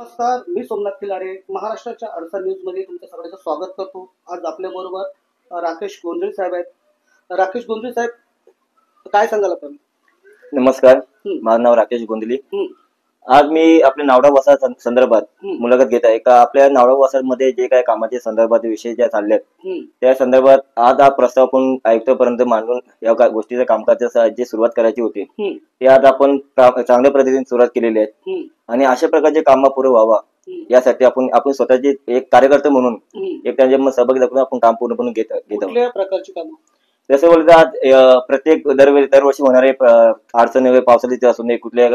नमस्कार, मी सोमनाथ खिलारे. महाराष्ट्राच्या अडचण न्यूजमध्ये तुमचं सगळ्यांचं स्वागत करतो. आज आपल्याबरोबर राकेश गोंधळे साहेब आहेत. राकेश गोंधळे साहेब, काय सांगाल आपण? नमस्कार, हं, माझं नाव राकेश गोंधली. हं, आज मी आपल्या नावडा वसाहत संदर्भात हं, मुलाखत घेत आहे. का आपल्या नावडा वसाहत मध्ये जे काही कामाचे संदर्भात विषय जे चालले आहेत हं, त्या संदर्भात आज हा प्रस्ताव आपण आयुक्तापर्यंत मांडून या गोष्टीच्या कामकाजाची जी सुरुवात करायची होती हं, ते आज आपण चांगल्या पद्धतीने सुरुवात केलेली आहे. हं, आणि अशा प्रकारचे काम पुढे व्हावा हं, यासाठी आपण स्वतःचे एक कार्यकर्ते म्हणून हं. एक त्यांच्या सहभागी दाखवून आपण काम पूर्णपणे घेत आहोत. कुठल्या प्रकारची कामं? जसं बोलतात प्रत्येक दरवर्षी होणारे अडचणी वगैरे पावसाळ्याची असू दे, कुठल्या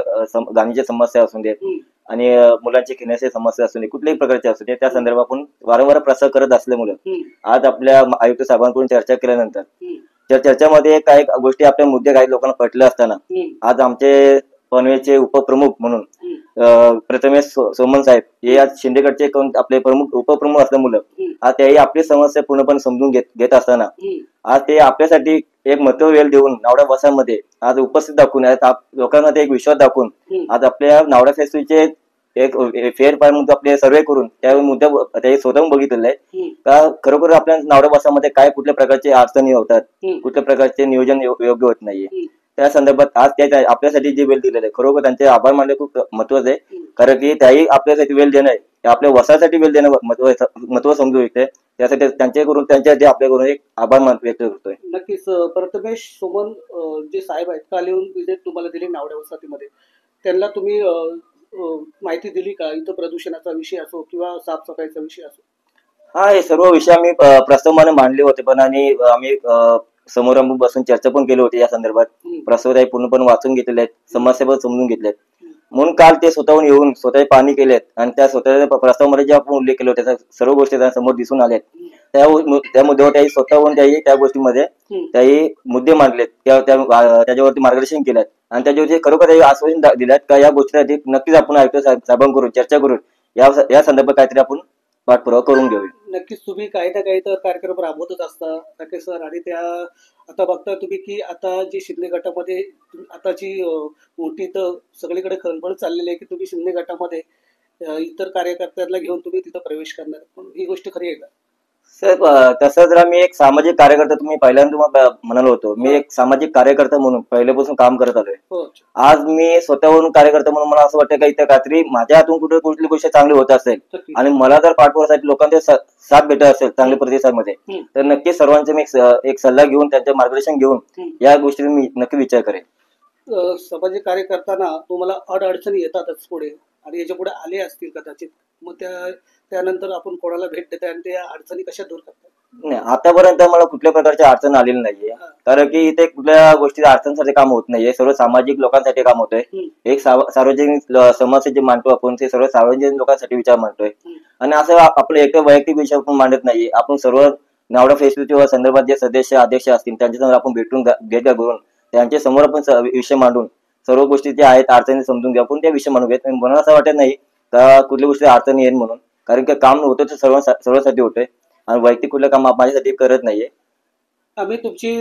गाण्याच्या समस्या असू दे हं, आणि मुलांची खेळण्याची समस्या असू दे, कुठल्याही प्रकारची असू दे त्या संदर्भात आपण वारंवार प्रसार करत असल्यामुळे हं, आज आपल्या आयुक्त साहेबांकडून चर्चा केल्यानंतर हं, त्या चर्चामध्ये काही गोष्टी आपल्या मुद्दे काही लोकांना पटले असताना हं, आज आमचे पनवेलचे उपप्रमुख म्हणून हं, प्रथमेश सोमन साहेब हे आज शिंदेगडचे आपले प्रमुख उपप्रमुख असल्यामुळं हं, आज त्याही आपली समस्या पूर्णपणे समजून घेत असताना हं, आज ते आपल्यासाठी एक महत्व वेळ देऊन नावडा वसाहतमध्ये आज उपस्थित दाखवून लोकांना ते एक विश्वास दाखवून हं, आज आपल्या नावडा फेस्टिवलचे एक फेरफार मुद्दा आपले सर्वे करून त्या मुद्दा ते स्वतःहून बघितलेलं आहे हं, का खरोखर आपल्या नावडा वसाहतमध्ये काय कुठल्या प्रकारचे अडचणी होतात, हं, कुठल्या प्रकारचे नियोजन योग्य होत नाहीये. हं, त्या संदर्भात आज त्या आपल्यासाठी जे वेळ दिलेलं आहे खरोखर त्यांचे आभार मानणे खूप महत्वाचं आहे. हं. कारण की त्याही आपल्यासाठी वेळ देणं आहे ते आपल्या वसाहतीसाठी वेळ देणं महत्व समजू येते. त्यासाठी त्यांच्याकडून त्यांच्यासाठी आपल्याकडून एक आभार व्यक्त करतोय. नक्कीच. प्रथमेश सोमन जे साहेब आहेत, काल येऊन विजिट तुम्हाला दिली नावड्या वसाहतीमध्ये. त्यांना तुम्ही माहिती दिली का? इथं प्रदूषणाचा विषय असो किंवा साफसफाईचा विषय असो? हा, हे सर्व विषय आम्ही प्रस्तावाने मांडले होते पण आणि आम्ही समोरासमोर बसून चर्चा पण केली होती या संदर्भात. हं, प्रस्ताव पूर्णपणे वाचून घेतलेले आहेत, समस्या पण समजून घेतल्यात. हं, म्हणून काल ते स्वतःहून येऊन स्वतःचे पाहणी केलेत आणि त्या स्वतःच्या प्रस्तावामध्ये जे आपण उल्लेख केले होते त्या सर्व गोष्टी समोर दिसून आल्यात. हं, त्या मुद्द्यावर त्याही स्वतःहून त्या गोष्टीमध्ये हं. त्याही मुद्दे मांडलेत त्याच्यावरती मार्गदर्शन केलं आणि त्याच्यावरती खरोखर काही आश्वासन दिल्यात का या गोष्टीसाठी नक्कीच आपण आयुक्त साहेबांकडून चर्चा करून या संदर्भात काहीतरी आपण पाठपुरावा करून घेऊ. नक्कीच तुम्ही काही ना काही तर कार्यक्रम राबवतच असता राकेश सर. आणि त्या आता बघता तुम्ही की आता जी शिंदे गटामध्ये आताची मोठी तर सगळीकडे खळबळ चाललेली आहे की तुम्ही शिंदे गटामध्ये इतर कार्यकर्त्यांना घेऊन तुम्ही तिथं प्रवेश करणार. पण ही गोष्ट खरी आहे का? साहेब तसं जर मी एक सामाजिक कार्यकर्ता तुम्ही पहिल्यांदा तुम्हाला म्हणालो होतो मी एक सामाजिक कार्यकर्ता म्हणून पहिल्यापासून काम करत आलोय. हो. आज मी स्वतःहून कार्यकर्ता म्हणून मला असं वाटतं का इथं काहीतरी माझ्या हातून कुठली गोष्ट चांगली होत असेल नक्की. आणि मला जर पाठपुरासाठी लोकांचे साथ भेटत असेल चांगल्या प्रतिसादमध्ये हं, तर नक्कीच सर्वांचे मी एक सल्ला घेऊन त्यांचे मार्गदर्शन घेऊन हं. या गोष्टी मी नक्की विचार करेन. सामाजिक कार्यकर्त्यांना तुम्हाला अडचणी येतातच पुढे आणि याच्या पुढे आले असतील कदाचित. मग त्यानंतर आपण कोणाला भेट देताय आणि त्या अडचणी कशा दूर करताय? नाही, आतापर्यंत मला कुठल्या प्रकारची अडचण आलेली नाहीये. हा. कारण की इथे कुठल्या गोष्टीच्या अडचणसाठी काम होत नाहीये, सर्व सामाजिक लोकांसाठी काम होतंय. हं, एक सार्वजनिक समस्या जे मांडतो आपण ते सर्व सार्वजनिक लोकांसाठी विचार मांडतोय हं, आणि असं आपलं एक वैयक्तिक विषय आपण मांडत नाहीये. आपण सर्व नावडा फेस्टिवलच्या संदर्भात जे सदस्य अध्यक्ष असतील त्यांच्यासमोर आपण भेटून भेट करून त्यांच्या समोर आपण विषय मांडून सर्व गोष्टी ज्या आहेत अडचणी समजून घ्या आपण त्या विषय मांडून घेत. मला असं वाटत नाही का कुठल्या गोष्टी अडचणी येईल म्हणून. कारण की काम होतं ते सर्वांसाठी होतंय आणि वैयक्तिक कुठलं काम माझ्यासाठी करत नाहीये. आम्ही तुमची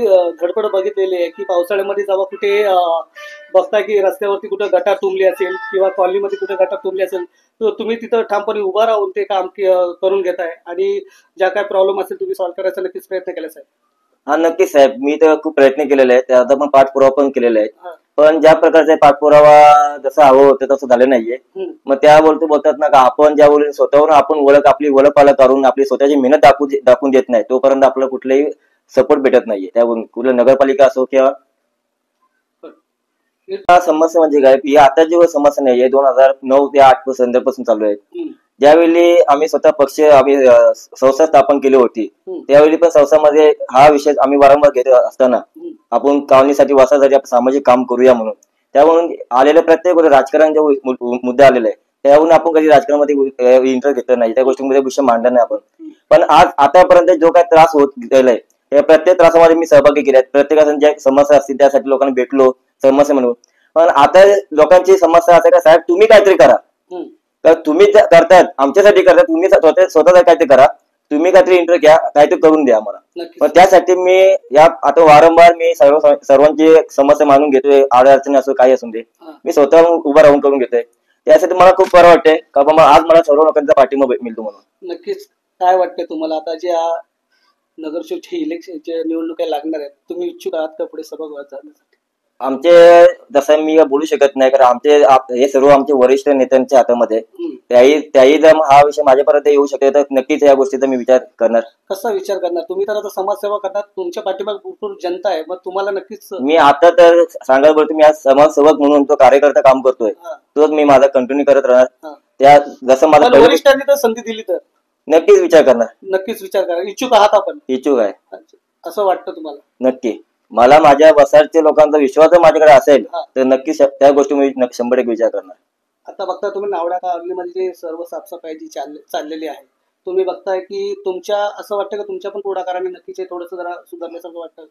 धडपड बघितलेली आहे की पावसाळ्यामध्ये जेव्हा कुठे बघताय की रस्त्यावरती कुठं गटार तुंबली असेल किंवा कॉलनीमध्ये कुठे गटार तुंबली असेल तर तुम्ही तिथं ठामपणे उभा राहून ते काम करून घेताय आणि ज्या काय प्रॉब्लेम असेल तुम्ही सॉल्व्ह करायचा नक्कीच प्रयत्न केला साहेब. हा, नक्कीच साहेब. मी तर खूप प्रयत्न केलेले आहेत त्याचा पण पाठपुरावा पण केलेला आहे. हा. पण ज्या प्रकारचा पाठपुरावा जसं हवं होतं तसं झालं नाहीये. हं, मग त्या बोलतात ना का आपण ज्यावेळी स्वतःहून आपण आपली ओळख पालक करून आपली स्वतःची मेहनत दाखवून देत नाही तोपर्यंत आपल्याला कुठलाही सपोर्ट भेटत नाहीये. त्यावरून कुठल्या नगरपालिका असो किंवा हा समस्या म्हणजे काय ही आता जी समस्या नाहीये 2009 ते 8 संदर्भापासून चालू आहे. हं, ज्यावेळी आम्ही स्वतः आम्ही संस्था स्थापन केली होती हं, त्यावेळी पण संस्थामध्ये हा विषय आम्ही वारंवार घेत असताना हं, आपण कॉलनीसाठी वासासाठी आपण सामाजिक काम करूया म्हणून त्यावरून आलेल्या प्रत्येक राजकारण जे मुद्दे आलेले आहे त्यावरून आपण कधी राजकारणामध्ये इंटरेस्ट घेतला नाही, त्या गोष्टींमध्ये विषय मांडला नाही आपण. पण आज आतापर्यंत जो काही त्रास होत गेलाय त्या प्रत्येक त्रासामध्ये मी सहभागी केले आहेत. प्रत्येकाच्या ज्या समस्या असतील त्यासाठी लोकांना भेटलो समस्या म्हणून. पण आता लोकांची समस्या असं का साहेब तुम्ही काहीतरी करा. हं. तर तुम्ही करतायत आमच्यासाठी करताय तुम्ही स्वतः काहीतरी करा, तुम्ही काहीतरी इंटरेस्ट घ्या, काहीतरी करून द्या मला. नक्कीच. पण त्यासाठी मी आता वारंवार मी सर्वांची समस्या मानून घेतोय. अडचणी असो काही असू दे हा. मी स्वतः उभा राहून करून घेतोय. त्यासाठी मला खूप बरं वाटते का बाबा आज मला सर्व लोकांचा पाठिंबा मिळतो म्हणून. नक्कीच. काय वाटतंय तुम्हाला आता जे नगरसेवकचे इलेक्शनच्या निवडणुका लागणार आहेत, तुम्ही इच्छुक आहात का पुढे सभागृहात जाण्यासाठी? आमचे जसं मी बोलू शकत नाही कारण हे सर्व आमचे वरिष्ठ नेत्यांच्या हातामध्ये हम्म. त्याही जर हा विषय माझ्यापर्यंत येऊ शकेल तर नक्कीच या गोष्टीचा मी विचार करणार. कसा विचार करणार तुम्ही? तर आता समाजसेवा करणार, तुमच्या पाठीमागे भरपूर जनता आहे, मग तुम्हाला नक्कीच मी आता तर सांगायला बोलतो मी आज समाजसेवक म्हणून तो कार्यकर्ता काम करतोय, हा, तोच मी माझा कंटिन्यू करत राहणार. हा. त्या जसं माझा पण वरिष्ठांनी तर संधी दिली तर नक्कीच विचार करणार. नक्कीच विचार करा. इच्छुक आहात आपण? इच्छुक आहे असं वाटतं तुम्हाला? नक्की. मला माझ्या वसाहतच्या लोकांचा विश्वास जर माझ्याकडे असेल हा. तर नक्कीच त्या गोष्टी मी 100% विचार करणार. आता बघता तुम्ही नावडा कॉलनीमध्ये सर्व साफसफाई जी चाललेली आहे, तुम्ही बघताय की तुमच्या असं वाटतं का तुमच्या पण पुढाकाराने नक्कीच थोडंसं जरा सुधारण्यासारखं वाटतं?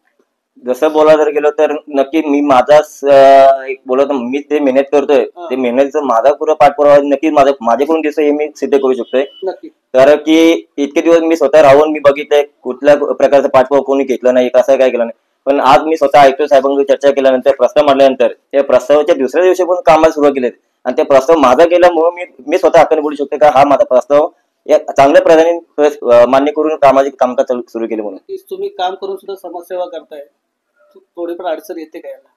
जसं बोलायला जर गेलो तर नक्की मी माझाच एक बोलत मी ते मेहनत करतोय, हा. ते मेहनतीचा माझा पुरा पाठपुरावा नक्की माझ्याकडून दिसतो हे मी सिद्ध करू शकतोय. नक्की. कारण की इतके दिवस मी स्वतः राहून मी बघितलंय कुठल्या प्रकारचा पाठपुरावा कोणी घेतला नाही, कसं काय केलं नाही. पण आज मी स्वतः आयुक्त साहेबांशी चर्चा केल्यानंतर प्रस्ताव मांडल्यानंतर त्या प्रस्तावाच्या दुसऱ्या दिवशी पण कामाला सुरुवात केली आणि ते प्रस्ताव माझा केल्यामुळे मी स्वतः हक्काने बोलू शकतो का हा माझा प्रस्ताव या चांगल्या प्रकारे मान्य करून कामकाज सुरू केले म्हणून. नक्कीच. तुम्ही काम करून सुद्धा समाजसेवा करताय, थोडीफार अडचण येते का याला?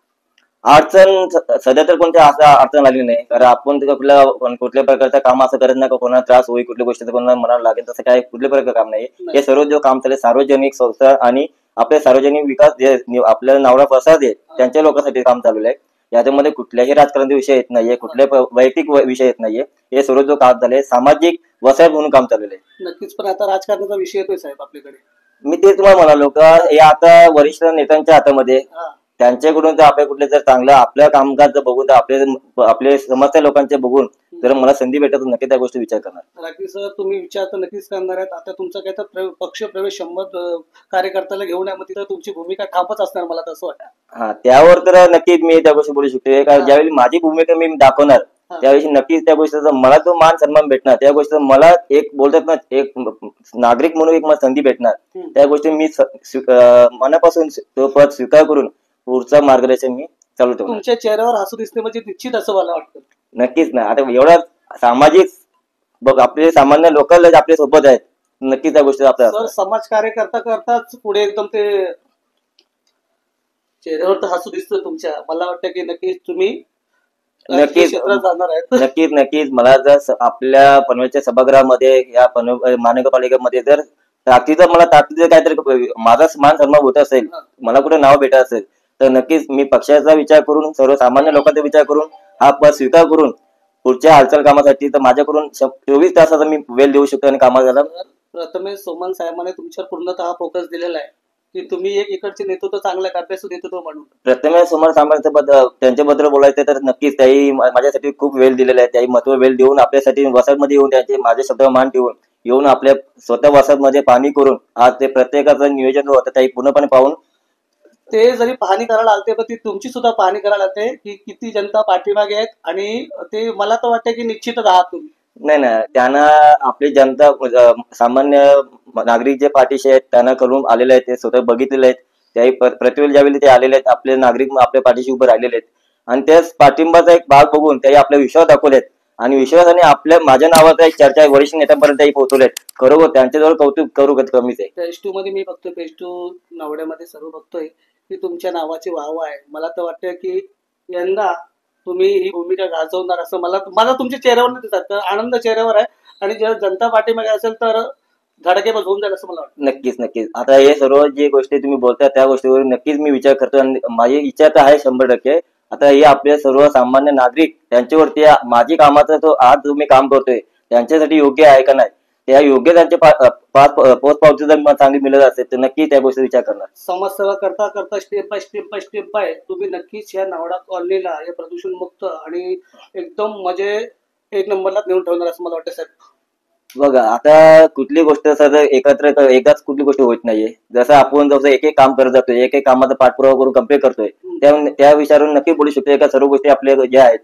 अडचण सध्या तर कोणत्या असं अडचण आली नाही कारण आपण कुठल्या प्रकारचं काम असं करत नाही का कोणाला त्रास होईल, कुठल्या गोष्टीचं कोणाला मनाला लागेल तसं काय कुठल्या प्रकारचं काम नाही. हे सर्व जो काम चालले सार्वजनिक संस्था आणि आपल्या सार्वजनिक विकास जे आपल्या नावडा प्रसाद आहे त्यांच्या लोकांसाठी काम चालू आहे. याच्यामध्ये कुठल्याही राजकारणाचा विषय येत नाहीये, कुठल्या वैयक्तिक विषय येत नाहीये. हे सर्व जो काम झालंय सामाजिक वसाहत म्हणून काम चाललेलं आहे. नक्कीच. पण आता राजकारणाचा विषय येतोय साहेब आपल्याकडे. मी ते तुम्हाला म्हणालो का हे आता वरिष्ठ नेत्यांच्या हातामध्ये हा. त्यांच्याकडून जर आपल्या कुठले जर चांगलं आपलं कामकाज जर बघून आपले समस्या लोकांचे बघून जर मला संधी भेटत तर नक्की त्या गोष्टी विचार करणार. राखी सर, तुम्ही विचार तर नक्कीच करणार आहेत. आता तुमचा काय तर पक्ष प्रवेश 100 कार्यकर्त्याला घेऊन यामध्ये तर तुमची भूमिका ठामच असणार मला तसं वाटतं. हा त्यावर तर नक्कीच मी त्या गोष्टी बोलू शकतो कारण ज्यावेळी माझी भूमिका मी दाखवणार हा. त्यावेळी नक्कीच त्या गोष्टीचा मला जो मान सन्मान भेटणार त्या गोष्टीचा मला एक बोलतात ना एक नागरिक म्हणून एक मला संधी भेटणार. त्या गोष्टी मी मनापासून तो पद स्वीकार करून पुढचं मार्गदर्शन मी चालू ठेवणार. तुमच्या चेहऱ्यावर हसू दिसणे म्हणजे निश्चित असं मला वाटतं. नक्कीच ना. आता एवढा सामाजिक बघ आपले सामान्य लोक आपल्या सोबत आहेत नक्कीच त्या गोष्टी आपल्या सर समाजकार्य करता करताच पुढे एकदम ते चेहऱ्यावर तर हसू दिसतं तुमच्या. मला वाटतं की नक्कीच तुम्ही नक्कीच क्षेत्रात जाणार आहेत. नक्कीच मला जर आपल्या पनवेलच्या सभागृहामध्ये या महानगरपालिकेमध्ये जर ताकदीचं काहीतरी माझा मान सन्मान होत असेल, मला कुठे नाव भेटत असेल तर नक्कीच मी पक्षाचा विचार करून सर्वसामान्य लोकांचा विचार करून हा पद स्वीकार करून पुढच्या हालचाल कामासाठी तर माझ्याकडून 24 तासाचा मी वेळ देऊ शकतो आणि कामाला. प्रथमेश सोमन साहेबांनी तुमच्यावर पूर्णतः फोकस दिलेला आहे की तुम्ही एक इकडचे नेतृत्व चांगल्या कार्याचं नेतृत्व म्हणून. प्रथमेश सोमन साहेबांच्या त्यांच्याबद्दल बोलायचं तर नक्कीच त्याही माझ्यासाठी खूप वेळ दिलेला आहे. त्याही महत्व वेळ देऊन आपल्यासाठी वसाहतमध्ये येऊन त्यांचे माझ्या शब्दावर मान ठेवून येऊन आपल्या स्वतः वसाहतमध्ये पाहणी करून आज ते प्रत्येकाचं नियोजन जो होतं त्याही पूर्णपणे पाहून ते जरी पाहणी करायला आलते पण ती तुमची सुद्धा पाहणी करायला लागते की किती जनता पाठीमागे आहेत आणि ते मला तर वाटतं की निश्चितच आहात तुम्ही. नाही त्यांना आपली जनता सामान्य नागरिक जे पाठीशी आहेत त्यांना करून आलेले आहेत ते स्वतः बघितलेले आहेत. त्याही प्रतिवेळ ज्यावेळी ते आलेले आहेत आपले नागरिक आपल्या पाठीशी उभे राहिलेले आहेत आणि त्याच पाठिंबाचा एक भाग बघून त्याही आपला विश्वास दाखवलेत आणि विश्वासाने आपल्या माझ्या नावाचा एक चर्चा वरिष्ठ नेत्यांपर्यंतही पोहोचवलेत. खरोखर त्यांच्याजवळ कौतुक करू कमीच आहे. पेज 2 मध्ये मी बघतोय, पेज 2 नावड्यामध्ये सर्व बघतोय की तुमच्या नावाची वाहवा आहे. मला तर वाटतं की यंदा तुम्ही ही भूमिका गाजवणार असं मला तुमच्या चेहऱ्यावर दिसतात. तर आनंद चेहऱ्यावर आहे आणि जर जनता पाठीमागे असेल तर धडके बसवून जाईल असं मला वाटतं. नक्कीच आता हे सर्व जी गोष्टी तुम्ही बोलता त्या गोष्टीवर नक्कीच मी विचार करतो आणि माझी इच्छा तर आहे 100%. आता हे आपले सर्व सामान्य नागरिक त्यांच्यावरती माझी कामाचा जो मी काम करतोय त्यांच्यासाठी योग्य आहे का नाही त्या योग्य त्यांचे पोचपावती जर चांगली मिळत असेल तर नक्की त्या गोष्टी विचार करणार. समाजसेवा करता करता स्टेप बाय तुम्ही नक्कीच या नावडा कॉलनीला या प्रदूषण मुक्त आणि एकदम म्हणजे एक नंबरला नेऊन ठेवणार असं मला वाटतं साहेब. बघा आता कुठली गोष्ट सर एकाच कुठली गोष्ट होत नाहीये. जसं आपण जसं एक काम करत जातोय एक कामाचा पाठपुरावा करून कम्प्लीट करतोय त्या विचारून नक्की बोलू शकतो का सर्व गोष्टी आपल्या ज्या आहेत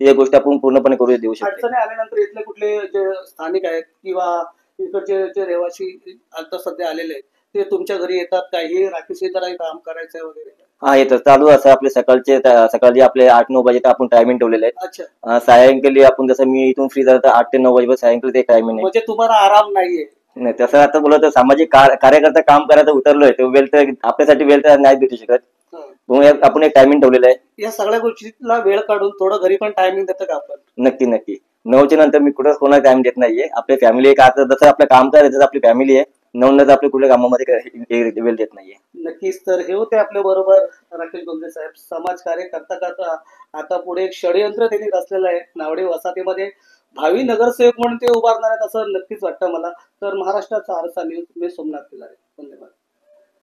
या गोष्टी आपण पूर्णपणे करू देऊ शकतो. अडचणी आल्यानंतर इथले कुठले जे स्थानिक आहेत किंवा इकडचे जे रहिवासी आता सध्या आलेले आहेत ते तुमच्या घरी येतात काही राखीव काम करायचंय वगैरे? हा येतं चालू असं आपले सकाळचे आपले 8-9 वाजे आपण टायमिंग ठेवलेले आहेत. अच्छा, सायंकाळी आपण जसं मी इथून फ्री झालं तर 8 ते 9 वाजेपर्यंत सायंकाळी ते टायमिंग आहे. म्हणजे तुम्हाला आराम नाहीये. नाही तसं आता बोलत तर सामाजिक कार्यकर्ता काम करायचं उतरलोय तो वेळ तर आपल्यासाठी वेळ तर नाही भेटू शकत. हं. म्हणून आपण एक टायमिंग ठेवलेलं आहे. या सगळ्या गोष्टीला वेळ काढून थोडं घरी पण टायमिंग देतं का आपण? नक्की 9च्या नंतर मी कुठंच कोणाला टाइम देत नाहीये. आपली फॅमिली एक आता जसं आपलं काम करायचं आपली फॅमिली आहे. 9 नंतर आपल्या कुठल्या कामामध्ये वेळ देत नाहीये. नक्कीच. तर हे होते आपल्या बरोबर राकेश डोंगरे साहेब. समाजकार्य करता करता आता पुढे एक षडयंत्र त्यांनी रचलेलं आहे. नावडे वसाहतीमध्ये भावी नगरसेवक म्हणून ते उभारणार आहेत असं नक्कीच वाटतं मला. तर महाराष्ट्राचा आरसा न्यूज मी सोमनाथ पिलारे. धन्यवाद.